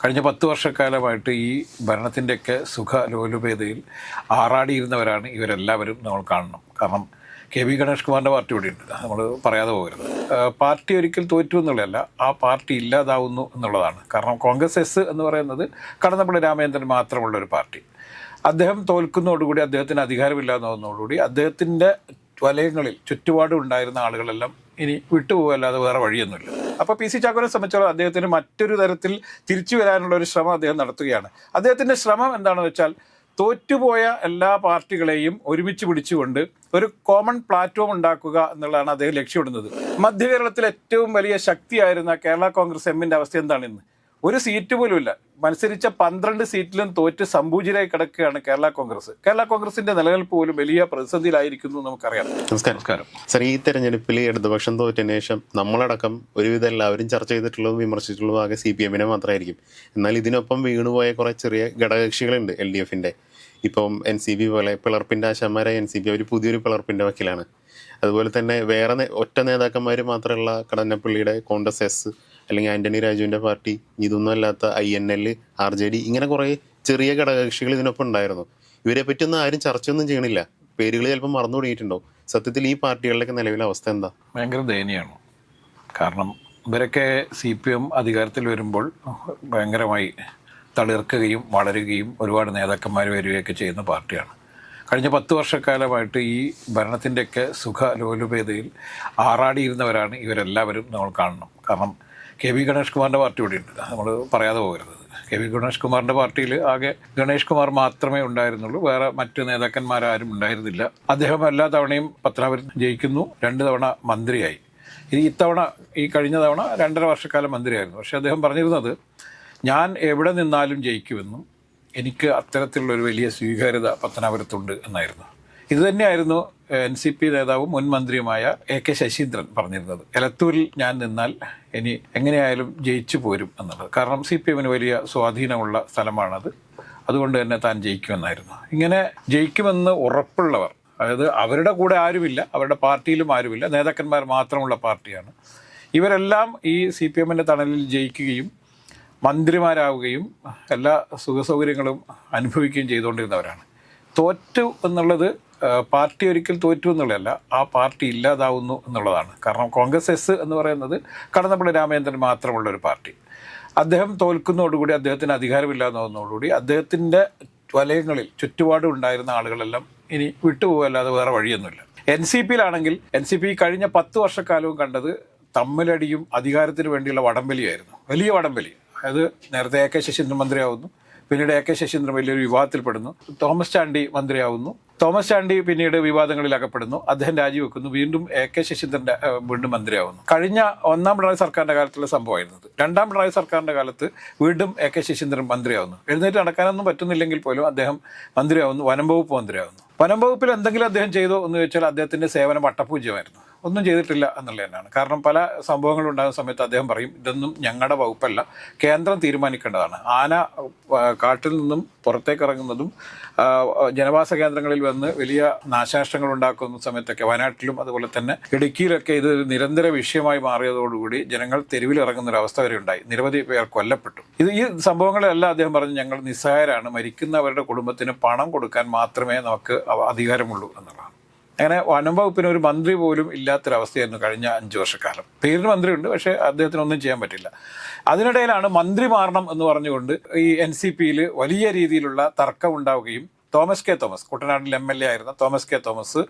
കഴിഞ്ഞ 10 വർഷക്കാലമായിട്ട് ഈ ഭരണത്തിൻ്റെയൊക്കെ സുഖലോലുപതയിൽ ആറാടിയിരുന്നവരാണ് ഇവരെല്ലാവരും നമ്മൾ കാണണം. കാരണം കെ വി ഗണേഷ് കുമാറിൻ്റെ പാർട്ടി ഇവിടെയുണ്ട്, നമ്മൾ പറയാതെ പോകരുത്. പാർട്ടി ഒരിക്കൽ തോറ്റു എന്നുള്ളതല്ല, ആ പാർട്ടി ഇല്ലാതാവുന്നു എന്നുള്ളതാണ്. കാരണം കോൺഗ്രസ് എസ് എന്ന് പറയുന്നത് കടന്നപ്പള്ളി രാമചന്ദ്രൻ മാത്രമുള്ളൊരു പാർട്ടി. അദ്ദേഹം തോൽക്കുന്നതോടുകൂടി, അദ്ദേഹത്തിന് അധികാരമില്ലാതാവുന്നതോടുകൂടി അദ്ദേഹത്തിൻ്റെ വലയങ്ങളിൽ ചുറ്റുപാടും ഉണ്ടായിരുന്ന ആളുകളെല്ലാം ഇനി വിട്ടുപോകല്ലാതെ വേറെ വഴിയൊന്നുമില്ല. അപ്പോൾ പി സി ചാക്കോനെ സംബന്ധിച്ചോളം അദ്ദേഹത്തിന് മറ്റൊരു തരത്തിൽ തിരിച്ചു വരാനുള്ള ഒരു ശ്രമം അദ്ദേഹം നടത്തുകയാണ്. അദ്ദേഹത്തിൻ്റെ ശ്രമം എന്താണെന്ന് വെച്ചാൽ തോറ്റുപോയ എല്ലാ പാർട്ടികളെയും ഒരുമിച്ച് പിടിച്ചുകൊണ്ട് ഒരു കോമൺ പ്ലാറ്റ്ഫോം ഉണ്ടാക്കുക എന്നുള്ളതാണ് അദ്ദേഹം ലക്ഷ്യമിടുന്നത്. മധ്യകേരളത്തിൽ ഏറ്റവും വലിയ ശക്തിയായിരുന്ന കേരള കോൺഗ്രസ് എമ്മിൻ്റെ അവസ്ഥ എന്താണ് ഇന്ന്? ഒരു സീറ്റ് പോലും ഇല്ല. മത്സരിച്ച 12 സീറ്റിലും തോറ്റ് സംപൂജിതരായി കിടക്കുകയാണ് കേരള കോൺഗ്രസ്. കേരള കോൺഗ്രസിന്റെ നിലനിൽപ്പ് പോലും വലിയ പ്രതിസന്ധിയിലായിരിക്കുന്നു നമുക്കറിയാം. നമസ്കാരം സർ. ഈ തെരഞ്ഞെടുപ്പിൽ ഇടതുപക്ഷം തോറ്റതിന് ശേഷം നമ്മളടക്കം ഒരുവിധം എല്ലാവരും ചർച്ച ചെയ്തിട്ടുള്ളതും വിമർശിച്ചിട്ടുള്ളതും ആകെ CPM-നെ മാത്രമായിരിക്കും. എന്നാൽ ഇതിനൊപ്പം വീണുപോയ കുറേ ചെറിയ ഘടകകക്ഷികളുണ്ട് LDF-ന്റെ. ഇപ്പം NCP പോലെ പിളർപ്പിൻ്റെ ആശാന്മാരായ NCP അവർ പുതിയൊരു പിളർപ്പിൻ്റെ വക്കീലാണ്. അതുപോലെ തന്നെ വേറെ ഒറ്റ നേതാക്കന്മാർ മാത്രമുള്ള കടന്നപ്പള്ളിയുടെ കോൺഗ്രസ് എസ്, അല്ലെങ്കിൽ ആന്റണി രാജുവിൻ്റെ പാർട്ടി, ഇതൊന്നും അല്ലാത്ത INL, RJD, ഇങ്ങനെ കുറേ ചെറിയ ഘടകകക്ഷികൾ ഇതിനൊപ്പം ഉണ്ടായിരുന്നു. ഇവരെ പറ്റിയൊന്നും ആരും ചർച്ചയൊന്നും ചെയ്യണില്ല. പേരുകൾ ചിലപ്പോൾ മറന്നു തുടങ്ങിയിട്ടുണ്ടാവും. സത്യത്തിൽ ഈ പാർട്ടികളുടെയൊക്കെ നിലവിലെ അവസ്ഥ എന്താ? ഭയങ്കര ദയനീയമാണ്. കാരണം ഇവരൊക്കെ CPM അധികാരത്തിൽ വരുമ്പോൾ ഭയങ്കരമായി തളിർക്കുകയും വളരുകയും ഒരുപാട് നേതാക്കന്മാർ വരികയൊക്കെ ചെയ്യുന്ന പാർട്ടിയാണ്. കഴിഞ്ഞ 10 വർഷക്കാലമായിട്ട് ഈ ഭരണത്തിൻ്റെയൊക്കെ സുഖലോലുപതയിൽ ആറാടിയിരുന്നവരാണ് ഇവരെല്ലാവരും നമ്മൾ കാണണം. കാരണം കെ വി ഗണേഷ് കുമാറിൻ്റെ പാർട്ടി ഇവിടെയുണ്ട്, നമ്മൾ പറയാതെ പോകരുത്. കെ വി ഗണേഷ് കുമാറിൻ്റെ പാർട്ടിയിൽ ആകെ ഗണേഷ് കുമാർ മാത്രമേ ഉണ്ടായിരുന്നുള്ളൂ, വേറെ മറ്റ് നേതാക്കന്മാരാരും ഉണ്ടായിരുന്നില്ല. അദ്ദേഹം എല്ലാ തവണയും പത്തനാപുരം ജയിക്കുന്നു, 2 തവണ മന്ത്രിയായി. ഈ കഴിഞ്ഞ തവണ 2.5 വർഷക്കാലം മന്ത്രിയായിരുന്നു. പക്ഷേ അദ്ദേഹം പറഞ്ഞിരുന്നത് ഞാൻ എവിടെ നിന്നാലും ജയിക്കുമെന്നും എനിക്ക് അത്തരത്തിലുള്ളൊരു വലിയ സ്വീകാര്യത പത്തനാപുരത്തുണ്ട് എന്നായിരുന്നു. ഇതുതന്നെയായിരുന്നു NCP നേതാവും മുൻ മന്ത്രിയുമായ AK ശശീന്ദ്രൻ പറഞ്ഞിരുന്നത്. എലത്തൂരിൽ ഞാൻ നിന്നാൽ ഇനി എങ്ങനെയായാലും ജയിച്ചു പോരും എന്നുള്ളത്. കാരണം CPM-ന് വലിയ സ്വാധീനമുള്ള സ്ഥലമാണത്, അതുകൊണ്ട് തന്നെ താൻ ജയിക്കുമെന്നായിരുന്നു. ഇങ്ങനെ ജയിക്കുമെന്ന് ഉറപ്പുള്ളവർ, അതായത് അവരുടെ കൂടെ ആരുമില്ല, അവരുടെ പാർട്ടിയിലും ആരുമില്ല, നേതാക്കന്മാർ മാത്രമുള്ള പാർട്ടിയാണ്. ഇവരെല്ലാം ഈ CPM-ൻ്റെ തണലിൽ ജയിക്കുകയും മന്ത്രിമാരാവുകയും എല്ലാ സുഖസൗകര്യങ്ങളും അനുഭവിക്കുകയും ചെയ്തുകൊണ്ടിരുന്നവരാണ്. തോറ്റു എന്നുള്ളത് പാർട്ടി ഒരിക്കൽ തോറ്റു എന്നുള്ളതല്ല, ആ പാർട്ടി ഇല്ലാതാവുന്നു എന്നുള്ളതാണ്. കാരണം കോൺഗ്രസ് എസ് എന്ന് പറയുന്നത് കടന്നപ്പള്ളി രാമചന്ദ്രൻ മാത്രമുള്ളൊരു പാർട്ടി. അദ്ദേഹം തോൽക്കുന്നതോടുകൂടി, അദ്ദേഹത്തിന് അധികാരമില്ലാതാവുന്നതോടുകൂടി അദ്ദേഹത്തിൻ്റെ വലയങ്ങളിൽ ചുറ്റുപാടും ഉണ്ടായിരുന്ന ആളുകളെല്ലാം ഇനി വിട്ടുപോകല്ലാതെ വേറെ വഴിയൊന്നുമില്ല. NCP-യിലാണെങ്കിൽ NCP കഴിഞ്ഞ 10 വർഷക്കാലവും കണ്ടത് തമ്മിലടിയും അധികാരത്തിന് വേണ്ടിയുള്ള വടംവലിയായിരുന്നു, വലിയ വടംവലി. അതായത് നേരത്തെ AK ശശീന്ദ്രൻ മന്ത്രിയാവുന്നു, പിന്നീട് AK ശശീന്ദ്രൻ വലിയൊരു വിവാദത്തിൽപ്പെടുന്നു, തോമസ് ചാണ്ടി മന്ത്രിയാവുന്നു, തോമസ് ചാണ്ടി പിന്നീട് വിവാദങ്ങളിൽ അകപ്പെടുന്നു, അദ്ദേഹം രാജിവെക്കുന്നു, വീണ്ടും AK ശശീന്ദ്രൻ്റെ വീണ്ടും മന്ത്രിയാവുന്നു. കഴിഞ്ഞ 1-ാം പിണറായി സർക്കാരിൻ്റെ കാലത്തുള്ള സംഭവമായിരുന്നത്. 2-ാം പിണറായി സർക്കാരിൻ്റെ കാലത്ത് വീണ്ടും AK ശശീന്ദ്രൻ മന്ത്രിയാവുന്നു. എഴുന്നേറ്റ് നടക്കാനൊന്നും പറ്റുന്നില്ലെങ്കിൽ പോലും അദ്ദേഹം മന്ത്രിയാവുന്നു, വനം വകുപ്പ് മന്ത്രിയാവുന്നു. വനം വകുപ്പിൽ എന്തെങ്കിലും അദ്ദേഹം ചെയ്തോ എന്ന് ചോദിച്ചാൽ അദ്ദേഹത്തിൻ്റെ സേവനം വട്ടപൂജ്യമായിരുന്നു, ഒന്നും ചെയ്തിട്ടില്ല എന്നുള്ളത് തന്നെയാണ്. കാരണം പല സംഭവങ്ങളുണ്ടാകുന്ന സമയത്ത് അദ്ദേഹം പറയും, ഇതൊന്നും ഞങ്ങളുടെ വകുപ്പല്ല, കേന്ദ്രം തീരുമാനിക്കേണ്ടതാണ്. ആന കാട്ടിൽ നിന്നും പുറത്തേക്ക് ഇറങ്ങുന്നതും ജനവാസ കേന്ദ്രങ്ങളിൽ വന്ന് വലിയ നാശനഷ്ടങ്ങൾ ഉണ്ടാക്കുന്ന സമയത്തൊക്കെ വയനാട്ടിലും അതുപോലെ തന്നെ ഇടുക്കിയിലൊക്കെ ഇത് നിരന്തര വിഷയമായി മാറിയതോടുകൂടി ജനങ്ങൾ തെരുവിലിറങ്ങുന്നൊരവസ്ഥ വരെ ഉണ്ടായി, നിരവധി പേർ കൊല്ലപ്പെട്ടു. ഈ സംഭവങ്ങളെല്ലാം അദ്ദേഹം പറഞ്ഞു, ഞങ്ങൾ നിസ്സഹായരാണ്, മരിക്കുന്നവരുടെ കുടുംബത്തിന് പണം കൊടുക്കാൻ മാത്രമേ നമുക്ക് അധികാരമുള്ളൂ എന്നുള്ളതാണ്. അങ്ങനെ വനം വകുപ്പിന് ഒരു മന്ത്രി പോലും ഇല്ലാത്തൊരവസ്ഥയായിരുന്നു കഴിഞ്ഞ 5 വർഷക്കാലം. പേരിന് മന്ത്രിയുണ്ട്, പക്ഷേ അദ്ദേഹത്തിനൊന്നും ചെയ്യാൻ പറ്റില്ല. അതിനിടയിലാണ് മന്ത്രി മാറണം എന്ന് പറഞ്ഞുകൊണ്ട് ഈ NCP-യിൽ വലിയ രീതിയിലുള്ള തർക്കം ഉണ്ടാവുകയും തോമസ് കെ തോമസ്, കുട്ടനാട്ടിൽ MLA ആയിരുന്ന തോമസ് കെ തോമസ്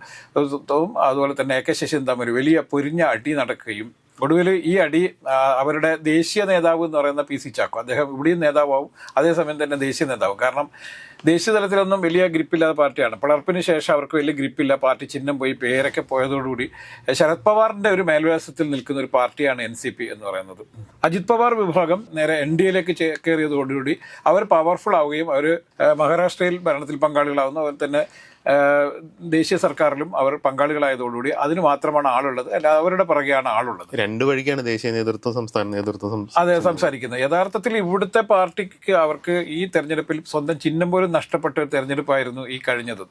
അതുപോലെ തന്നെ AK ശശീന്ദ്രൻ തമ്മിൽ വലിയ പൊരിഞ്ഞ അടി നടക്കുകയും ഒടുവിൽ ഈ അടി അവരുടെ ദേശീയ നേതാവ് എന്ന് പറയുന്ന PC ചാക്കോ, അദ്ദേഹം ഇവിടെയും നേതാവും അതേസമയം തന്നെ ദേശീയ നേതാവും. കാരണം ദേശീയ തലത്തിലൊന്നും വലിയ ഗ്രിപ്പില്ലാത്ത പാർട്ടിയാണ്. പിളർപ്പിന് ശേഷം അവർക്ക് വലിയ ഗ്രിപ്പില്ല, പാർട്ടി ചിഹ്നം പോയി, പേരൊക്കെ പോയതോടുകൂടി ശരത് പവാറിൻ്റെ ഒരു മേൽവിലാസത്തിൽ നിൽക്കുന്ന ഒരു പാർട്ടിയാണ് NCP എന്ന് പറയുന്നത്. അജിത് പവാർ വിഭാഗം നേരെ NDA-യിലേക്ക് കയറിയതോടുകൂടി അവർ പവർഫുൾ ആവുകയും അവർ മഹാരാഷ്ട്രയിൽ ഭരണത്തിൽ പങ്കാളികളാവുന്നു. അതുപോലെ തന്നെ ദേശീയ സർക്കാരിലും അവർ പങ്കാളികളായതോടുകൂടി അതിന് മാത്രമാണ് ആളുള്ളത്, അല്ല അവരുടെ പുറകെയാണ് ആളുള്ളത്. രണ്ടു വഴിക്കാണ് ദേശീയ നേതൃത്വം സംസ്ഥാന നേതൃത്വം അതെ സംസാരിക്കുന്നത്. യഥാർത്ഥത്തിൽ ഇവിടുത്തെ പാർട്ടിക്ക് അവർക്ക് ഈ തെരഞ്ഞെടുപ്പിൽ സ്വന്തം ചിഹ്നം പോലും നഷ്ടപ്പെട്ട ഒരു തെരഞ്ഞെടുപ്പായിരുന്നു ഈ കഴിഞ്ഞത്.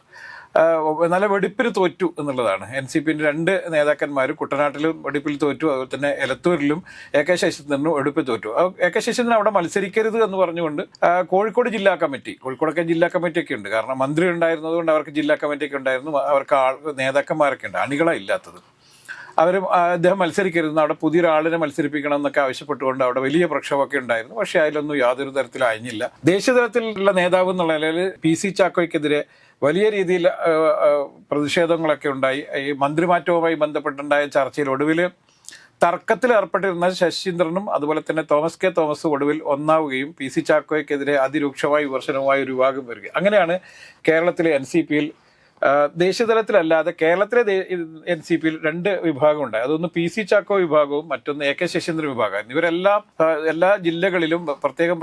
നല്ല വെടിപ്പിന് തോറ്റു എന്നുള്ളതാണ്. NCPന്റെ 2 നേതാക്കന്മാരും കുട്ടനാട്ടിലും വെടിപ്പിൽ തോറ്റു, അതുപോലെ തന്നെ എലത്തൂരിലും AK ശശീന്ദ്രനും വെടിപ്പിൽ തോറ്റു. AK ശശീന്ദ്രൻ അവിടെ മത്സരിക്കരുത് എന്ന് പറഞ്ഞുകൊണ്ട് കോഴിക്കോട് ജില്ലാ കമ്മിറ്റി, കോഴിക്കോടൊക്കെ ജില്ലാ കമ്മിറ്റിയൊക്കെ ഉണ്ട്, കാരണം മന്ത്രി ഉണ്ടായിരുന്നതുകൊണ്ട് അവർക്ക് ജില്ലാ കമ്മിറ്റിയൊക്കെ ഉണ്ടായിരുന്നു, അവർക്ക് നേതാക്കന്മാരൊക്കെ ഉണ്ട്, അണികളാണ് ഇല്ലാത്തത്. അദ്ദേഹം മത്സരിക്കരുതെന്ന്, അവിടെ പുതിയൊരാളിനെ മത്സരിപ്പിക്കണം എന്നൊക്കെ ആവശ്യപ്പെട്ടുകൊണ്ട് അവിടെ വലിയ പ്രക്ഷോഭമൊക്കെ ഉണ്ടായിരുന്നു. പക്ഷേ അതിലൊന്നും യാതൊരു തരത്തിലും അയഞ്ഞില്ല. ദേശീയ തലത്തിലുള്ള നേതാവ് എന്നുള്ള നിലയിൽ PC ചാക്കോയ്ക്കെതിരെ വലിയ രീതിയിൽ പ്രതിഷേധങ്ങളൊക്കെ ഉണ്ടായി. ഈ മന്ത്രിമാറ്റവുമായി ബന്ധപ്പെട്ടുണ്ടായ ചർച്ചയിൽ ഒടുവിൽ തർക്കത്തിൽ ഏർപ്പെട്ടിരുന്ന ശശീന്ദ്രനും അതുപോലെ തന്നെ തോമസ് കെ തോമസും ഒടുവിൽ ഒന്നാവുകയും PC ചാക്കോയ്ക്കെതിരെ അതിരൂക്ഷമായ വിമർശനവുമായി ഒരു വിഭാഗം വരികയും അങ്ങനെയാണ് കേരളത്തിലെ NCPയിൽ ദേശീയ തലത്തിലല്ലാതെ കേരളത്തിലെ NCPയിൽ 2 വിഭാഗം ഉണ്ടായി. അതൊന്ന് PC ചാക്കോ വിഭാഗവും മറ്റൊന്ന് AK ശശീന്ദ്രൻ വിഭാഗമായിരുന്നു. ഇവരെല്ലാം എല്ലാ ജില്ലകളിലും പ്രത്യേകം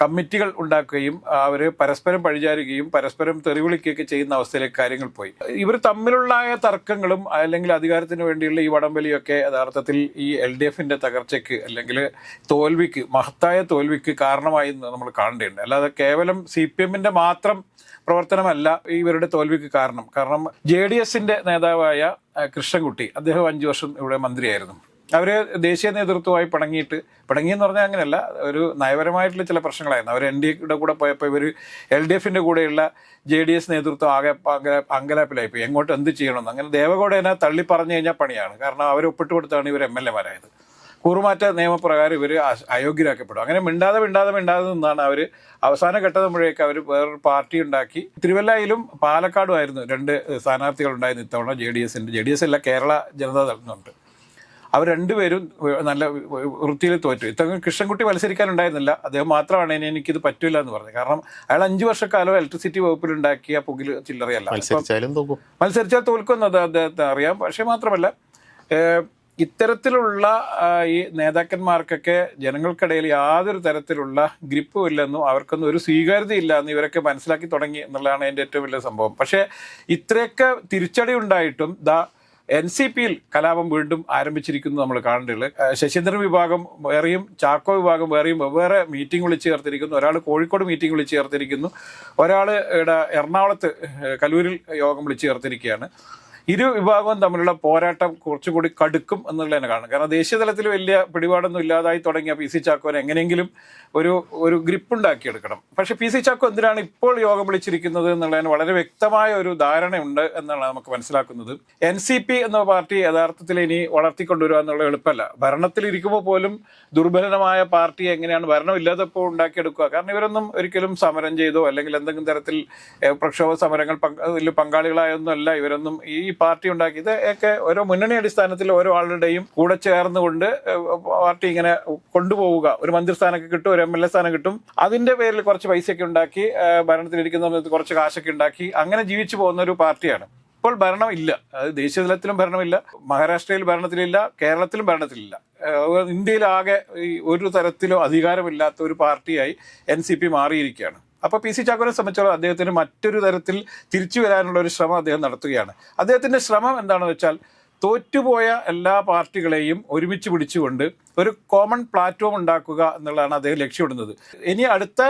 കമ്മിറ്റികൾ ഉണ്ടാക്കുകയും അവർ പരസ്പരം പഴിചാരുകയും പരസ്പരം തെറിവിളിക്കുകയൊക്കെ ചെയ്യുന്ന അവസ്ഥയിലേക്ക് കാര്യങ്ങൾ പോയി. ഇവർ തമ്മിലുള്ള തർക്കങ്ങളും അല്ലെങ്കിൽ അധികാരത്തിന് വേണ്ടിയുള്ള ഈ വടംവലിയൊക്കെ യഥാർത്ഥത്തിൽ ഈ LDFന്റെ തകർച്ചയ്ക്ക് അല്ലെങ്കിൽ തോൽവിക്ക്, മഹത്തായ തോൽവിക്ക് കാരണമായി നമ്മൾ കാണേണ്ടതുണ്ട്. അല്ലാതെ കേവലം CPMന്റെ മാത്രം പ്രവർത്തനമല്ല ഇവരുടെ തോൽവിക്ക് കാരണം JDSന്റെ നേതാവായ കൃഷ്ണൻകുട്ടി, അദ്ദേഹം 5 വർഷം ഇവിടെ മന്ത്രിയായിരുന്നു. അവർ ദേശീയ നേതൃത്വമായി പിണങ്ങിയെന്ന് പറഞ്ഞാൽ അങ്ങനെയല്ല, ഒരു നയപരമായിട്ടുള്ള ചില പ്രശ്നങ്ങളായിരുന്നു. അവർ NDAയുടെ കൂടെ പോയപ്പോൾ ഇവർ LDFന്റെ കൂടെയുള്ള JDS നേതൃത്വം ആകെ അങ്കലാപ്പിലായിപ്പോയി, എങ്ങോട്ട് എന്ത് ചെയ്യണമെന്ന്. അങ്ങനെ ദേവഗൗഡേനെ തള്ളി പറഞ്ഞു കഴിഞ്ഞാൽ പണിയാണ്, കാരണം അവർ ഒപ്പിട്ട് കൊടുത്താണ് ഇവർ MLA-മാരായത്. കൂറുമാറ്റ നിയമപ്രകാരം ഇവർ അയോഗ്യരാക്കപ്പെടും. അങ്ങനെ മിണ്ടാതെ നിന്നാണ് അവർ അവസാന ഘട്ടമാകുമ്പോഴേക്ക് അവർ വേറൊരു പാർട്ടി ഉണ്ടാക്കി. തിരുവല്ലയിലും പാലക്കാടുമായിരുന്നു 2 സ്ഥാനാർത്ഥികൾ ഉണ്ടായിരുന്നു ഇത്തവണ JDS അല്ല, കേരള ജനതാദൾ എന്നുണ്ട്. അവർ 2 പേരും നല്ല വൃത്തിയിൽ തോറ്റു. ഇത്തവണ കൃഷ്ണൻകുട്ടി മത്സരിക്കാനുണ്ടായിരുന്നില്ല, അദ്ദേഹം മാത്രമാണ് എനിക്കിത് പറ്റില്ല എന്ന് പറഞ്ഞത്. കാരണം അയാൾ 5 വർഷക്കാലം ഇലക്ട്രിസിറ്റി വകുപ്പിലുണ്ടാക്കിയ പുകിൽ ചില്ലറയല്ല. മത്സരിച്ചാൽ തോൽക്കുന്നത് അദ്ദേഹത്തെ അറിയാം. പക്ഷേ മാത്രമല്ല ഇത്തരത്തിലുള്ള ഈ നേതാക്കന്മാർക്കൊക്കെ ജനങ്ങൾക്കിടയിൽ യാതൊരു തരത്തിലുള്ള ഗ്രിപ്പും ഇല്ലെന്നും അവർക്കൊന്നും ഒരു സ്വീകാര്യതയില്ല എന്ന് ഇവരൊക്കെ മനസ്സിലാക്കി തുടങ്ങി എന്നുള്ളതാണ് എൻ്റെ ഏറ്റവും വലിയ സംഭവം. പക്ഷേ ഇത്രയൊക്കെ തിരിച്ചടി ഉണ്ടായിട്ടും NCPയിൽ കലാപം വീണ്ടും ആരംഭിച്ചിരിക്കുന്നു നമ്മൾ കാണേണ്ടത്. ശശീന്ദ്രൻ വിഭാഗം വേറെയും ചാക്കോ വിഭാഗം വേറെയും വെവ്വേറെ മീറ്റിംഗ് വിളിച്ച് ചേർത്തിരിക്കുന്നു. ഒരാൾ കോഴിക്കോട് മീറ്റിംഗ് വിളിച്ച് ചേർത്തിരിക്കുന്നു, ഒരാൾ എറണാകുളത്ത് കലൂരിൽ യോഗം വിളിച്ച് ചേർത്തിരിക്കുകയാണ്. ഇരു വിഭാഗവും തമ്മിലുള്ള പോരാട്ടം കുറച്ചുകൂടി കടുക്കും എന്നുള്ളതിനെ കാണും. കാരണം ദേശീയ തലത്തിൽ വലിയ പിടിപാടൊന്നും ഇല്ലാതായി തുടങ്ങിയ PC ചാക്കോനെ എങ്ങനെയെങ്കിലും ഒരു ഗ്രിപ്പ് ഉണ്ടാക്കിയെടുക്കണം. പക്ഷെ PC ചാക്കോ എന്തിനാണ് ഇപ്പോൾ യോഗം വിളിച്ചിരിക്കുന്നത് എന്നുള്ളതിന് വളരെ വ്യക്തമായ ഒരു ധാരണയുണ്ട് എന്നാണ് നമുക്ക് മനസ്സിലാക്കുന്നത്. NCP എന്ന പാർട്ടി യഥാർത്ഥത്തിൽ ഇനി വളർത്തിക്കൊണ്ടുവരിക എന്നുള്ള എളുപ്പമല്ല. ഭരണത്തിലിരിക്കുമ്പോൾ പോലും ദുർബലമായ പാർട്ടി എങ്ങനെയാണ് ഭരണമില്ലാത്തപ്പോൾ ഉണ്ടാക്കിയെടുക്കുക? കാരണം ഇവരൊന്നും ഒരിക്കലും സമരം ചെയ്തോ അല്ലെങ്കിൽ എന്തെങ്കിലും തരത്തിൽ പ്രക്ഷോഭ സമരങ്ങൾ പങ്കാളികളായൊന്നും അല്ല ഇവരൊന്നും ഈ പാർട്ടി ഉണ്ടാക്കിയത്. ഒക്കെ ഓരോ മുന്നണി അടിസ്ഥാനത്തിൽ ഓരോ ആളുടെയും കൂടെ ചേർന്നുകൊണ്ട് പാർട്ടി ഇങ്ങനെ കൊണ്ടുപോവുക. ഒരു മന്ത്രിസ്ഥാനമൊക്കെ കിട്ടും, ഒരു MLA സ്ഥാനം കിട്ടും, അതിന്റെ പേരിൽ കുറച്ച് പൈസയൊക്കെ ഉണ്ടാക്കി ഭരണത്തിലിരിക്കുന്ന സമയത്ത് കുറച്ച് കാശൊക്കെ ഉണ്ടാക്കി അങ്ങനെ ജീവിച്ചു പോകുന്ന ഒരു പാർട്ടിയാണ്. ഇപ്പോൾ ഭരണം ഇല്ല, അത് ദേശീയ തലത്തിലും ഭരണമില്ല, മഹാരാഷ്ട്രയിൽ ഭരണത്തിലില്ല, കേരളത്തിലും ഭരണത്തിലില്ല. ഇന്ത്യയിലാകെ ഒരു തരത്തിലും അധികാരമില്ലാത്ത ഒരു പാർട്ടിയായി NCP മാറിയിരിക്കുകയാണ്. അപ്പോൾ PC ചാക്കോനെ സംബന്ധിച്ചോളം അദ്ദേഹത്തിന് മറ്റൊരു തരത്തിൽ തിരിച്ചു വരാനുള്ള ഒരു ശ്രമം അദ്ദേഹം നടത്തുകയാണ്. അദ്ദേഹത്തിന്റെ ശ്രമം എന്താണെന്ന് വെച്ചാൽ തോറ്റുപോയ എല്ലാ പാർട്ടികളെയും ഒരുമിച്ച് പിടിച്ചുകൊണ്ട് ഒരു കോമൺ പ്ലാറ്റ്ഫോം ഉണ്ടാക്കുക എന്നുള്ളതാണ് അദ്ദേഹം ലക്ഷ്യമിടുന്നത്. ഇനി അടുത്ത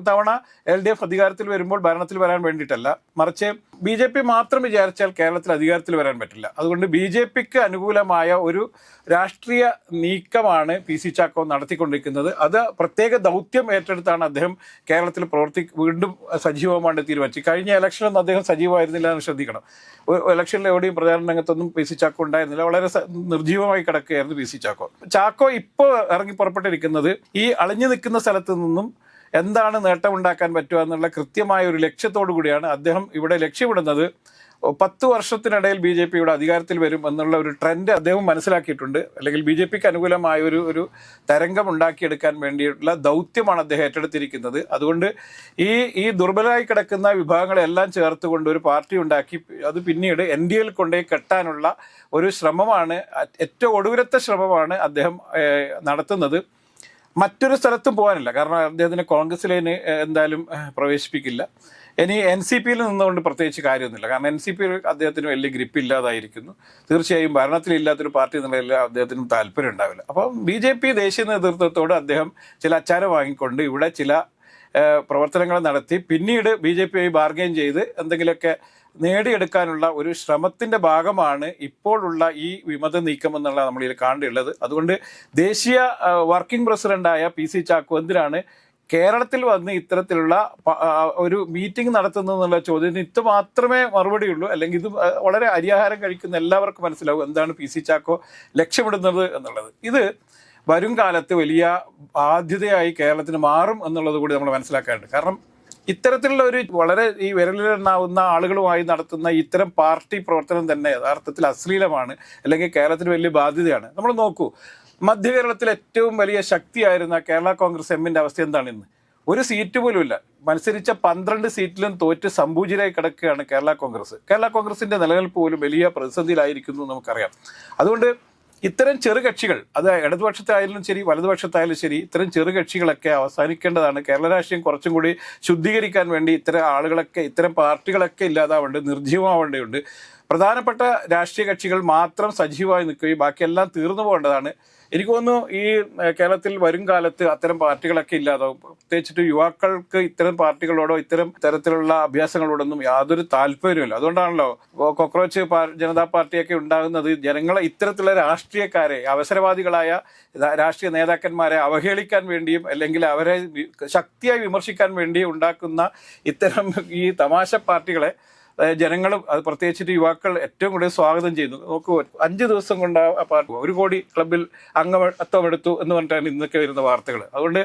തവണ LDF അധികാരത്തിൽ വരുമ്പോൾ ഭരണത്തിൽ വരാൻ വേണ്ടിയിട്ടല്ല, മറിച്ച് BJP മാത്രം വിചാരിച്ചാൽ കേരളത്തിൽ അധികാരത്തിൽ വരാൻ പറ്റില്ല. അതുകൊണ്ട് BJPക്ക് അനുകൂലമായ ഒരു രാഷ്ട്രീയ നീക്കമാണ് PC ചാക്കോ നടത്തിക്കൊണ്ടിരിക്കുന്നത്. അത് പ്രത്യേക ദൗത്യം ഏറ്റെടുത്താണ് അദ്ദേഹം കേരളത്തിൽ വീണ്ടും സജീവമായിട്ട് തീരുമാനിച്ചു. കഴിഞ്ഞ ഇലക്ഷനൊന്നും അദ്ദേഹം സജീവമായിരുന്നില്ല എന്ന് ശ്രദ്ധിക്കണം. ഇലക്ഷനിൽ എവിടെയും പ്രചാരണ രംഗത്തൊന്നും PC ചാക്കോ ഉണ്ടായിരുന്നില്ല, വളരെ നിർജീവമായി കിടക്കുകയായിരുന്നു PC ചാക്കോ. ഇപ്പോൾ ഇറങ്ങി പുറപ്പെട്ടിരിക്കുന്നത് ഈ അളിഞ്ഞു നിൽക്കുന്ന സ്ഥലത്ത് നിന്നും എന്താണ് നേട്ടമുണ്ടാക്കാൻ പറ്റുക എന്നുള്ള കൃത്യമായ ഒരു ലക്ഷ്യത്തോടു കൂടിയാണ് അദ്ദേഹം ഇവിടെ ലക്ഷ്യമിടുന്നത്. 10 വർഷത്തിനിടയിൽ BJPയുടെ അധികാരത്തിൽ വരും എന്നുള്ള ഒരു ട്രെൻഡ് അദ്ദേഹം മനസ്സിലാക്കിയിട്ടുണ്ട്. അല്ലെങ്കിൽ BJPക്ക് അനുകൂലമായ ഒരു തരംഗം ഉണ്ടാക്കിയെടുക്കാൻ വേണ്ടിയിട്ടുള്ള ദൗത്യമാണ് അദ്ദേഹം ഏറ്റെടുത്തിരിക്കുന്നത്. അതുകൊണ്ട് ഈ ദുർബലരായി കിടക്കുന്ന വിഭാഗങ്ങളെല്ലാം ചേർത്തുകൊണ്ട് ഒരു പാർട്ടി ഉണ്ടാക്കി അത് പിന്നീട് NDAയിൽ കൊണ്ടുപോയി കെട്ടാനുള്ള ഒരു ശ്രമമാണ്, ഏറ്റവും ഒടുവിലത്തെ ശ്രമമാണ് അദ്ദേഹം നടത്തുന്നത്. മറ്റൊരു സ്ഥലത്തും പോകാനില്ല. കാരണം അദ്ദേഹത്തിന് കോൺഗ്രസിലേക്ക് എന്തായാലും പ്രവേശിപ്പിക്കില്ല. ഇനി NCPയിൽ നിന്നുകൊണ്ട് പ്രത്യേകിച്ച് കാര്യമൊന്നുമില്ല. കാരണം NCP അദ്ദേഹത്തിന് വലിയ ഗ്രിപ്പ് ഇല്ലാതായിരിക്കുന്നു. തീർച്ചയായും ഭരണത്തിലില്ലാത്തൊരു പാർട്ടി എന്നുള്ളതിൽ അദ്ദേഹത്തിനും താല്പര്യം ഉണ്ടാവില്ല. അപ്പം BJP ദേശീയ നേതൃത്വത്തോട് അദ്ദേഹം ചില അച്ചാരം വാങ്ങിക്കൊണ്ട് ഇവിടെ ചില പ്രവർത്തനങ്ങൾ നടത്തി പിന്നീട് BJP ബാർഗെയിൻ ചെയ്ത് എന്തെങ്കിലുമൊക്കെ നേടിയെടുക്കാനുള്ള ഒരു ശ്രമത്തിൻ്റെ ഭാഗമാണ് ഇപ്പോഴുള്ള ഈ വിമത നീക്കം എന്നുള്ള നമ്മളിൽ കാണേണ്ടത്. അതുകൊണ്ട് ദേശീയ വർക്കിംഗ് പ്രസിഡന്റായ PC ചാക്കോ എന്തിനാണ് കേരളത്തിൽ വന്ന് ഇത്തരത്തിലുള്ള ഒരു മീറ്റിംഗ് നടത്തുന്നതെന്നുള്ള ചോദ്യത്തിന് ഇത് മാത്രമേ മറുപടിയുള്ളൂ. അല്ലെങ്കിൽ ഇത് വളരെ അരിയാഹാരം കഴിക്കുന്ന എല്ലാവർക്കും മനസ്സിലാവും എന്താണ് PC ചാക്കോ ലക്ഷ്യമിടുന്നത് എന്നുള്ളത്. ഇത് വരും കാലത്ത് വലിയ ബാധ്യതയായി കേരളത്തിന് മാറും എന്നുള്ളത് കൂടി നമ്മൾ മനസ്സിലാക്കാറുണ്ട്. കാരണം ഇത്തരത്തിലുള്ള ഒരു വളരെ ഈ വിരലിലെണ്ണാവുന്ന ആളുകളുമായി നടത്തുന്ന ഇത്തരം പാർട്ടി പ്രവർത്തനം തന്നെ യഥാർത്ഥത്തിൽ അശ്ലീലമാണ്, അല്ലെങ്കിൽ കേരളത്തിന് വലിയ ബാധ്യതയാണ്. നമ്മൾ നോക്കൂ, മധ്യ കേരളത്തിൽ ഏറ്റവും വലിയ ശക്തിയായിരുന്ന കേരള കോൺഗ്രസ് എമ്മിൻ്റെ അവസ്ഥ എന്താണ് ഇന്ന്? ഒരു സീറ്റ് പോലും ഇല്ല. മത്സരിച്ച 12 സീറ്റിലും തോറ്റ് സംപൂജിതരായി കിടക്കുകയാണ് കേരള കോൺഗ്രസ്. കേരള കോൺഗ്രസിൻ്റെ നിലനിൽപ്പ് പോലും വലിയ പ്രതിസന്ധിയിലായിരിക്കുന്നു നമുക്കറിയാം. അതുകൊണ്ട് ഇത്തരം ചെറുകക്ഷികൾ, അത് ഇടതുപക്ഷത്തായാലും ശരി വലതുപക്ഷത്തായാലും ശരി, ഇത്തരം ചെറുകക്ഷികളൊക്കെ അവസാനിക്കേണ്ടതാണ്. കേരള രാഷ്ട്രീയം കുറച്ചും കൂടി ശുദ്ധീകരിക്കാൻ വേണ്ടി ഇത്തരം ആളുകളൊക്കെ, ഇത്തരം പാർട്ടികളൊക്കെ ഇല്ലാതാവേണ്ടത്, നിർജ്ജീവമാവേണ്ടതുണ്ട്. പ്രധാനപ്പെട്ട രാഷ്ട്രീയ കക്ഷികൾ മാത്രം സജീവമായി നിൽക്കുകയും ബാക്കിയെല്ലാം തീർന്നു പോകേണ്ടതാണ്. എനിക്ക് തോന്നുന്നു ഈ കേരളത്തിൽ വരും കാലത്ത് അത്തരം പാർട്ടികളൊക്കെ ഇല്ലാതാവും. പ്രത്യേകിച്ചിട്ട് യുവാക്കൾക്ക് ഇത്തരം പാർട്ടികളോടോ ഇത്തരം തരത്തിലുള്ള അഭ്യാസങ്ങളോടൊന്നും യാതൊരു താല്പര്യമില്ല. അതുകൊണ്ടാണല്ലോ കോക്രോച്ച് ജനതാ പാർട്ടിയൊക്കെ ഉണ്ടാകുന്നത്. ജനങ്ങളെ ഇത്തരത്തിലുള്ള രാഷ്ട്രീയക്കാരെ, അവസരവാദികളായ രാഷ്ട്രീയ നേതാക്കന്മാരെ അവഹേളിക്കാൻ വേണ്ടിയും അല്ലെങ്കിൽ അവരെ ശക്തിയായി വിമർശിക്കാൻ വേണ്ടിയും ഉണ്ടാക്കുന്ന ഇത്തരം ഈ തമാശ പാർട്ടികളെ ജനങ്ങളും അത് പ്രത്യേകിച്ചിട്ട് യുവാക്കൾ ഏറ്റവും കൂടുതൽ സ്വാഗതം ചെയ്യുന്നു. നോക്കൂ, 5 ദിവസം കൊണ്ട് ആ പാർട്ടി 1 കോടി ക്ലബിൽ അംഗത്വമെടുത്തു എന്ന് പറഞ്ഞിട്ടാണ് ഇന്നൊക്കെ വരുന്ന വാർത്തകൾ. അതുകൊണ്ട്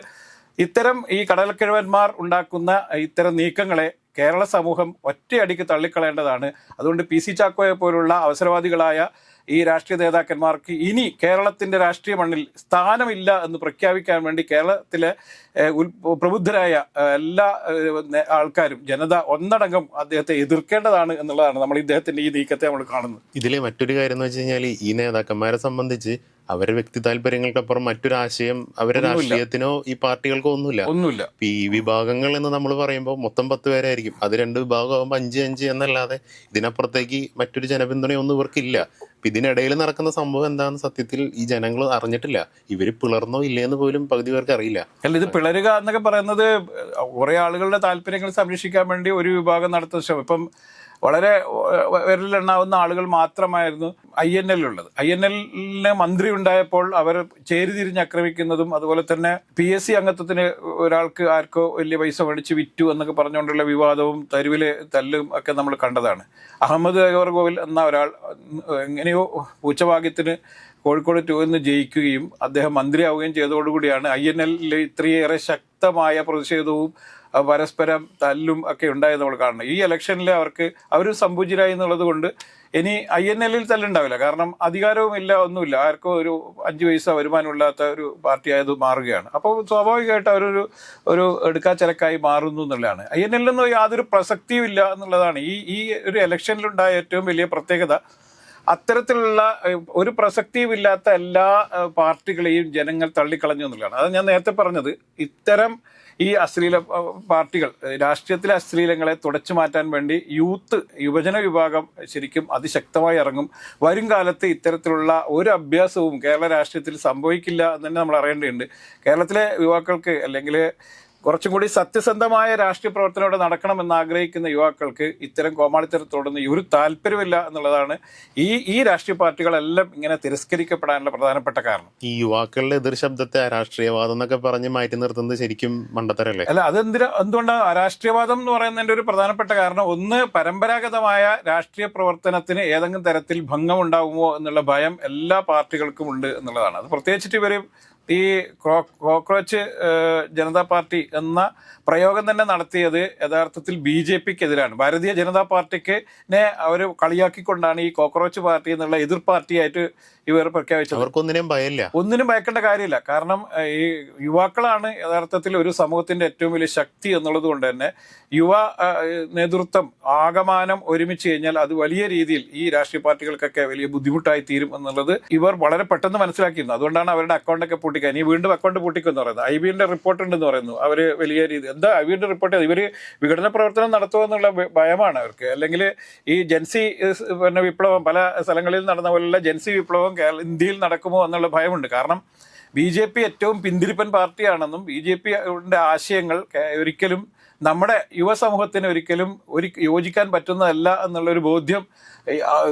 ഇത്തരം ഈ കടൽക്കിഴവന്മാർ ഉണ്ടാക്കുന്ന ഇത്തരം നീക്കങ്ങളെ കേരള സമൂഹം ഒറ്റയടിക്ക് തള്ളിക്കളയേണ്ടതാണ്. അതുകൊണ്ട് PC ചാക്കോയെ പോലുള്ള അവസരവാദികളായ ഈ രാഷ്ട്രീയ നേതാക്കന്മാർക്ക് ഇനി കേരളത്തിൻ്റെ രാഷ്ട്രീയ മണ്ണിൽ സ്ഥാനമില്ല എന്ന് പ്രഖ്യാപിക്കാൻ വേണ്ടി കേരളത്തിലെ പ്രബുദ്ധരായ എല്ലാ ആൾക്കാരും, ജനത ഒന്നടങ്കം അദ്ദേഹത്തെ എതിർക്കേണ്ടതാണ് എന്നുള്ളതാണ് നമ്മൾ ഇദ്ദേഹത്തിൻ്റെ ഈ നീക്കത്തെ നമ്മൾ കാണുന്നത്. ഇതിലെ മറ്റൊരു കാര്യം എന്ന് വെച്ച് കഴിഞ്ഞാൽ ഈ നേതാക്കന്മാരെ സംബന്ധിച്ച് അവരുടെ വ്യക്തി താല്പര്യങ്ങൾക്കപ്പുറം മറ്റൊരു ആശയം അവരുടെ രാഷ്ട്രീയത്തിനോ ഈ പാർട്ടികൾക്കോ ഒന്നുമില്ല. ഈ വിഭാഗങ്ങൾ എന്ന് നമ്മൾ പറയുമ്പോൾ മൊത്തം 10 പേരായിരിക്കും. അത് 2 വിഭാഗമാകുമ്പോൾ 5-5 എന്നല്ലാതെ ഇതിനപ്പുറത്തേക്ക് മറ്റൊരു ജനപിന്തുണയൊന്നും ഇവർക്കില്ല. ഇതിനിടയിൽ നടക്കുന്ന സംഭവം എന്താണെന്ന് സത്യത്തിൽ ഈ ജനങ്ങൾ അറിഞ്ഞിട്ടില്ല. ഇവർ പിളർന്നോ ഇല്ലയെന്ന് പോലും പകുതി പേർക്ക് അറിയില്ല. അല്ല, ഇത് പിളരുക എന്നൊക്കെ പറയുന്നത് കുറെ ആളുകളുടെ താല്പര്യങ്ങൾ സംരക്ഷിക്കാൻ വേണ്ടി ഒരു വിഭാഗം നടത്തുന്ന ശ്രമം. ഇപ്പം വളരെ വിരലിലെണ്ണാവുന്ന ആളുകൾ മാത്രമായിരുന്നു INL ഉള്ളത്. INL മന്ത്രി ഉണ്ടായപ്പോൾ അവർ ചേരിതിരിഞ്ഞ് ആക്രമിക്കുന്നതും അതുപോലെ തന്നെ PSC അംഗത്വത്തിന് ഒരാൾക്ക് ആർക്കോ വലിയ പൈസ മേടിച്ച് വിറ്റു എന്നൊക്കെ പറഞ്ഞുകൊണ്ടുള്ള വിവാദവും തെരുവിലെ തല്ലും ഒക്കെ നമ്മൾ കണ്ടതാണ്. അഹമ്മദ് അഗർകോവിൽ എന്ന ഒരാൾ എങ്ങനെയോ പൂച്ചഭാഗ്യത്തിന് കോഴിക്കോട് 2 ജയിക്കുകയും അദ്ദേഹം മന്ത്രിയാവുകയും ചെയ്തതോടുകൂടിയാണ് INL ഇത്രയേറെ ശക്തമായ പ്രതിഷേധവും പരസ്പരം തല്ലും ഒക്കെ ഉണ്ടായത് നമ്മൾ കാണണം. ഈ ഇലക്ഷനിൽ അവർ സംപൂജ്യരായി എന്നുള്ളത് കൊണ്ട് ഇനി INL തല്ലുണ്ടാവില്ല. കാരണം അധികാരവും ഇല്ല, ഒന്നുമില്ല. ആർക്കും ഒരു 5 പൈസ വരുമാനമില്ലാത്ത ഒരു പാർട്ടി ആയത് മാറുകയാണ്. അപ്പോൾ സ്വാഭാവികമായിട്ട് ഒരു എടുക്കാച്ചലക്കായി മാറുന്നു എന്നുള്ളതാണ്. INL യാതൊരു പ്രസക്തിയും ഇല്ല എന്നുള്ളതാണ് ഈ ഒരു ഇലക്ഷനിലുണ്ടായ ഏറ്റവും വലിയ പ്രത്യേകത. അത്തരത്തിലുള്ള ഒരു പ്രസക്തിയുമില്ലാത്ത എല്ലാ പാർട്ടികളെയും ജനങ്ങൾ തള്ളിക്കളഞ്ഞു എന്നുള്ളതാണ്. അത് ഞാൻ നേരത്തെ പറഞ്ഞത്. ഇത്തരം ഈ അശ്ലീല പാർട്ടികൾ, രാഷ്ട്രീയത്തിലെ അശ്ലീലങ്ങളെ തുടച്ചു മാറ്റാൻ വേണ്ടി യുവജന വിഭാഗം ശരിക്കും അതിശക്തമായി ഇറങ്ങും. വരും കാലത്ത് ഇത്തരത്തിലുള്ള ഒരു അഭ്യാസവും കേരള രാഷ്ട്രീയത്തിൽ സംഭവിക്കില്ല എന്ന് തന്നെ നമ്മൾ അറിയേണ്ടതുണ്ട്. കേരളത്തിലെ യുവാക്കൾക്ക്, അല്ലെങ്കിൽ കുറച്ചും കൂടി സത്യസന്ധമായ രാഷ്ട്രീയ പ്രവർത്തനത്തോടെ നടക്കണമെന്ന് ആഗ്രഹിക്കുന്ന യുവാക്കൾക്ക് ഇത്തരം കോമാളിത്തരത്തോടൊന്നും ഒരു താല്പര്യമില്ല എന്നുള്ളതാണ് ഈ രാഷ്ട്രീയ പാർട്ടികളെല്ലാം ഇങ്ങനെ തിരസ്കരിക്കപ്പെടാനുള്ള പ്രധാനപ്പെട്ട കാരണം. ഈ യുവാക്കളുടെ എതിർ ശബ്ദത്തെ രാഷ്ട്രീയവാദം എന്നൊക്കെ പറഞ്ഞ് മാറ്റി നിർത്തുന്നത് ശരിക്കും മണ്ടത്തരല്ലേ? അല്ല, എന്തുകൊണ്ടാണ് രാഷ്ട്രീയവാദം എന്ന് പറയുന്നതിന്റെ ഒരു പ്രധാനപ്പെട്ട കാരണം, ഒന്ന്, പരമ്പരാഗതമായ രാഷ്ട്രീയ പ്രവർത്തനത്തിന് ഏതെങ്കിലും തരത്തിൽ ഭംഗമുണ്ടാകുമോ എന്നുള്ള ഭയം എല്ലാ പാർട്ടികൾക്കും ഉണ്ട് എന്നുള്ളതാണ്. അത് പ്രത്യേകിച്ചിട്ട് ഇവർ ഈ കോക്രോച്ച് ജനതാ പാർട്ടി എന്ന പ്രയോഗം തന്നെ നടത്തിയത് യഥാർത്ഥത്തിൽ BJPക്കെതിരാണ്. ഭാരതീയ ജനതാ പാർട്ടിക്ക് അവർ കളിയാക്കിക്കൊണ്ടാണ് ഈ കോക്രോച്ച് പാർട്ടി എന്നുള്ള എതിർ പാർട്ടിയായിട്ട് ഇവർ പ്രഖ്യാപിച്ചത്. അവർക്കൊന്നിനും ഭയമില്ല, ഒന്നിനും ഭയക്കേണ്ട കാര്യമില്ല. കാരണം ഈ യുവാക്കളാണ് യഥാർത്ഥത്തിൽ ഒരു സമൂഹത്തിന്റെ ഏറ്റവും വലിയ ശക്തി എന്നുള്ളത് കൊണ്ട് തന്നെ യുവ നേതൃത്വം ആകമാനം ഒരുമിച്ച് കഴിഞ്ഞാൽ അത് വലിയ രീതിയിൽ ഈ രാഷ്ട്രീയ പാർട്ടികൾക്കൊക്കെ വലിയ ബുദ്ധിമുട്ടായി തീരും എന്നുള്ളത് ഇവർ വളരെ പെട്ടെന്ന് മനസ്സിലാക്കിയിരുന്നു. അതുകൊണ്ടാണ് അവരുടെ അക്കൗണ്ടൊക്കെ പൂട്ടിക്കാൻ, ഈ വീണ്ടും അക്കൗണ്ട് പൂട്ടിക്കുമെന്ന് പറയുന്നത്. IB-യുടെ റിപ്പോർട്ട് ഉണ്ടെന്ന് പറയുന്നു. അവർ വലിയ രീതി എന്താ IB-യുടെ റിപ്പോർട്ട്, ഇവർ വിഘടന പ്രവർത്തനം നടത്തുമെന്നുള്ള ഭയമാണ് അവർക്ക്. അല്ലെങ്കിൽ ഈ ജൻസി പിന്നെ വിപ്ലവം പല സ്ഥലങ്ങളിൽ നടന്ന പോലുള്ള ജൻസി വിപ്ലവം ഇന്ത്യയിൽ നടക്കുമോ എന്നുള്ള ഭയമുണ്ട്. കാരണം BJP ഏറ്റവും പിന്തിരിപ്പൻ പാർട്ടിയാണെന്നും BJP-യുടെ ആശയങ്ങൾ ഒരിക്കലും നമ്മുടെ യുവസമൂഹത്തിന് ഒരിക്കലും യോജിക്കാൻ പറ്റുന്നതല്ല എന്നുള്ളൊരു ബോധ്യം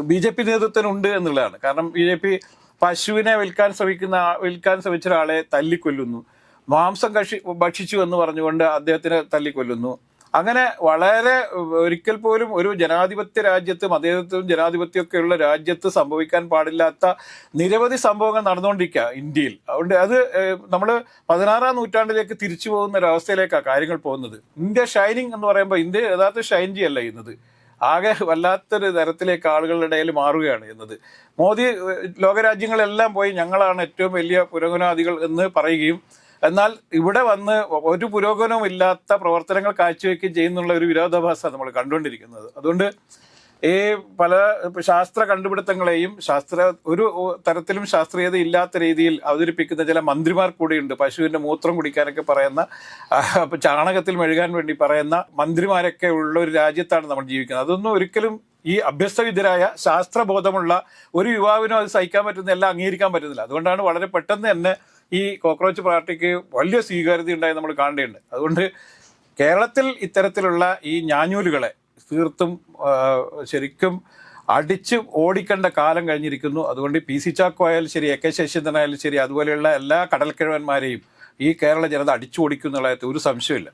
BJP നേതൃത്വത്തിനുണ്ട് എന്നുള്ളതാണ്. കാരണം BJP പശുവിനെ വിൽക്കാൻ ശ്രമിച്ച ഒരാളെ തല്ലിക്കൊല്ലുന്നു, മാംസം ഭക്ഷിച്ചു എന്ന് പറഞ്ഞുകൊണ്ട് അദ്ദേഹത്തിനെ തല്ലിക്കൊല്ലുന്നു. അങ്ങനെ വളരെ ഒരിക്കൽ പോലും ഒരു ജനാധിപത്യ രാജ്യത്ത്, മതേതരത്വവും ജനാധിപത്യമൊക്കെ ഉള്ള രാജ്യത്ത് സംഭവിക്കാൻ പാടില്ലാത്ത നിരവധി സംഭവങ്ങൾ നടന്നുകൊണ്ടിരിക്കുക ഇന്ത്യയിൽ. അതുകൊണ്ട് അത് നമ്മൾ 16-ാം നൂറ്റാണ്ടിലേക്ക് തിരിച്ചു പോകുന്ന ഒരവസ്ഥയിലേക്കാണ് കാര്യങ്ങൾ പോകുന്നത്. ഇന്ത്യ ഷൈനിങ് എന്ന് പറയുമ്പോൾ ഇന്ത്യ യഥാർത്ഥ ഷൈൻ ചെയ്യല്ല ചെയ്യുന്നത്, ആകെ വല്ലാത്തൊരു തരത്തിലേക്ക് ആളുകളുടെ ഇടയിൽ മാറുകയാണ് ചെയ്യുന്നത്. മോദി ലോകരാജ്യങ്ങളെല്ലാം പോയി ഞങ്ങളാണ് ഏറ്റവും വലിയ പുരോഗമനവാദികൾ എന്ന് പറയുകയും എന്നാൽ ഇവിടെ വന്ന് ഒരു പുരോഗമനവും ഇല്ലാത്ത പ്രവർത്തനങ്ങൾ കാഴ്ചവെക്കുകയും ചെയ്യുന്നുള്ള ഒരു വിരോധാഭാസമാണ് നമ്മൾ കണ്ടുകൊണ്ടിരിക്കുന്നത്. അതുകൊണ്ട് ഈ പല ശാസ്ത്ര കണ്ടുപിടുത്തങ്ങളെയും ഒരു തരത്തിലും ശാസ്ത്രീയത ഇല്ലാത്ത രീതിയിൽ അവതരിപ്പിക്കുന്ന ചില മന്ത്രിമാർ കൂടിയുണ്ട്. പശുവിൻ്റെ മൂത്രം കുടിക്കാനൊക്കെ പറയുന്ന, ചാണകത്തിൽ മെഴുകാൻ വേണ്ടി പറയുന്ന മന്ത്രിമാരൊക്കെ ഉള്ള ഒരു രാജ്യത്താണ് നമ്മൾ ജീവിക്കുന്നത്. അതൊന്നും ഒരിക്കലും ഈ അഭ്യസ്തവിദ്യരായ ശാസ്ത്രബോധമുള്ള ഒരു യുവാവിനും അത് സഹിക്കാൻ പറ്റുന്ന, എല്ലാം അംഗീകരിക്കാൻ പറ്റുന്നില്ല. അതുകൊണ്ടാണ് വളരെ പെട്ടെന്ന് തന്നെ ഈ കോക്രോച്ച് പാർട്ടിക്ക് വലിയ സ്വീകാര്യത ഉണ്ടായി നമ്മൾ കാണേണ്ടതുണ്ട്. അതുകൊണ്ട് കേരളത്തിൽ ഇത്തരത്തിലുള്ള ഈ ഞാഞ്ഞൂലുകളെ തീർത്തും ശരിക്കും അടിച്ച് ഓടിക്കേണ്ട കാലം കഴിഞ്ഞിരിക്കുന്നു. അതുകൊണ്ട് PC ചാക്കോ ആയാലും ശരി, AK ശശീന്ദ്രൻ ആയാലും ശരി, അതുപോലെയുള്ള എല്ലാ കടൽക്കിഴവന്മാരെയും ഈ കേരള ജനത അടിച്ചു ഓടിക്കുന്നുള്ള ഒരു സംശയമില്ല.